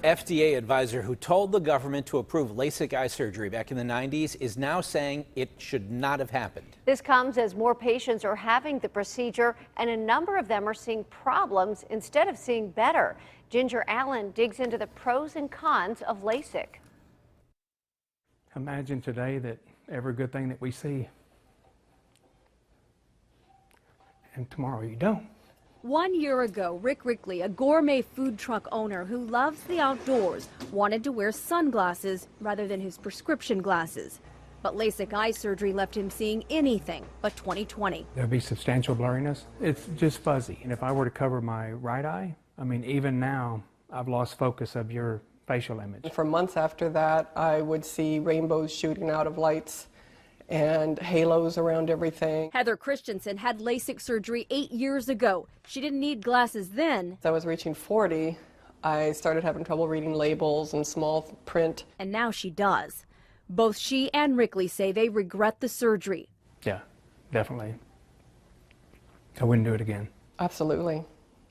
FDA advisor who told the government to approve LASIK eye surgery back in the 90s is now saying it should not have happened. This comes as more patients are having the procedure and a number of them are seeing problems instead of seeing better. Ginger Allen digs into the pros and cons of LASIK. Imagine today that every good thing that we see, and tomorrow you don't. 1 year ago, Rick Rickley, a gourmet food truck owner who loves the outdoors, wanted to wear sunglasses rather than his prescription glasses. But LASIK eye surgery left him seeing anything but 20/20. There'll be substantial blurriness. It's just fuzzy. And if I were to cover my right eye, I mean, even now, I've lost focus of your facial image. For months after that, I would see rainbows shooting out of lights and halos around everything. Heather Christensen had LASIK surgery 8 years ago. She didn't need glasses then. As I was reaching 40, I started having trouble reading labels and small print. And now she does. Both she and Rickley say they regret the surgery. Yeah, definitely. I wouldn't do it again. Absolutely.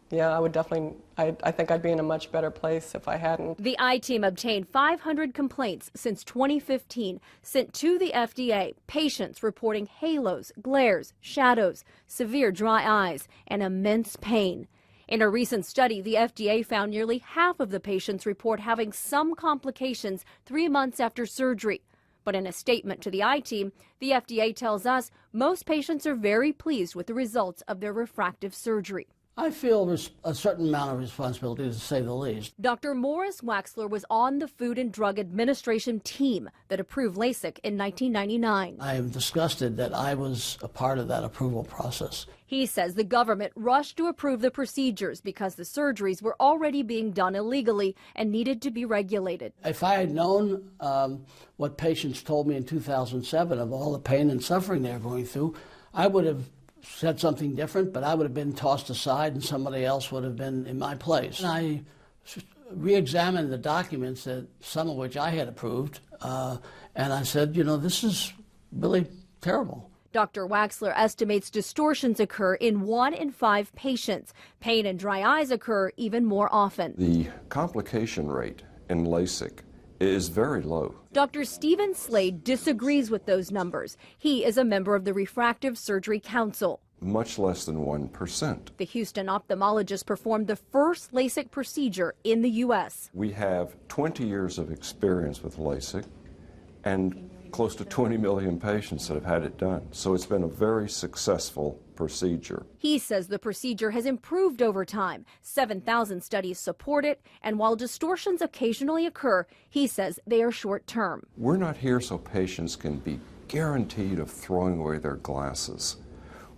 Yeah, I would definitely, I think I'd be in a much better place if I hadn't. The eye team obtained 500 complaints since 2015, sent to the FDA, patients reporting halos, glares, shadows, severe dry eyes, and immense pain. In a recent study, the FDA found nearly half of the patients report having some complications 3 months after surgery. But in a statement to the eye team, the FDA tells us most patients are very pleased with the results of their refractive surgery. I feel there's a certain amount of responsibility, to say the least. Dr. Morris Waxler was on the Food and Drug Administration team that approved LASIK in 1999. I am disgusted that I was a part of that approval process. He says the government rushed to approve the procedures because the surgeries were already being done illegally and needed to be regulated. If I had known what patients told me in 2007 of all the pain and suffering they're going through, I would have said something different, but I would have been tossed aside and somebody else would have been in my place. And I re-examined the documents, that some of which I had approved, and I said, you know, this is really terrible. Dr. Waxler estimates distortions occur in 1 in 5 patients. Pain and dry eyes occur even more often. The complication rate in LASIK is very low. Dr. Stephen Slade disagrees with those numbers. He is a member of the Refractive Surgery Council. Much less than 1%. The Houston ophthalmologist performed the first LASIK procedure in the U.S. We have 20 years of experience with LASIK and close to 20 million patients that have had it done. So it's been a very successful procedure. He says the procedure has improved over time. 7,000 studies support it, and while distortions occasionally occur, he says they are short-term. We're not here so patients can be guaranteed of throwing away their glasses.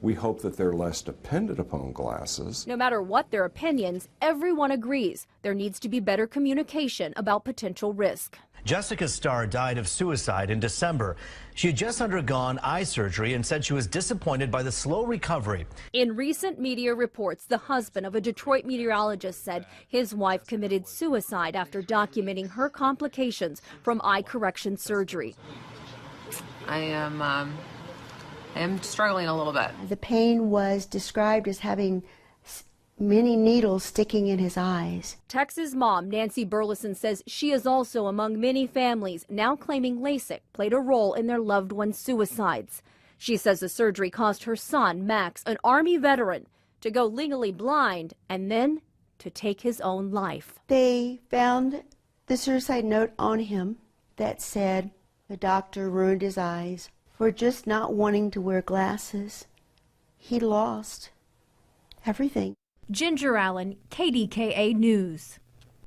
We hope that they're less dependent upon glasses. No matter what their opinions, everyone agrees there needs to be better communication about potential risk. Jessica Starr died of suicide in December. She had just undergone eye surgery and said she was disappointed by the slow recovery. In recent media reports, the husband of a Detroit meteorologist said his wife committed suicide after documenting her complications from eye correction surgery. I am struggling a little bit. The pain was described as having many needles sticking in his eyes. Texas mom Nancy Burleson says she is also among many families now claiming LASIK played a role in their loved ones' suicides. She says the surgery caused her son, Max, an Army veteran, to go legally blind and then to take his own life. They found the suicide note on him that said the doctor ruined his eyes for just not wanting to wear glasses. He lost everything. Ginger Allen, KDKA News.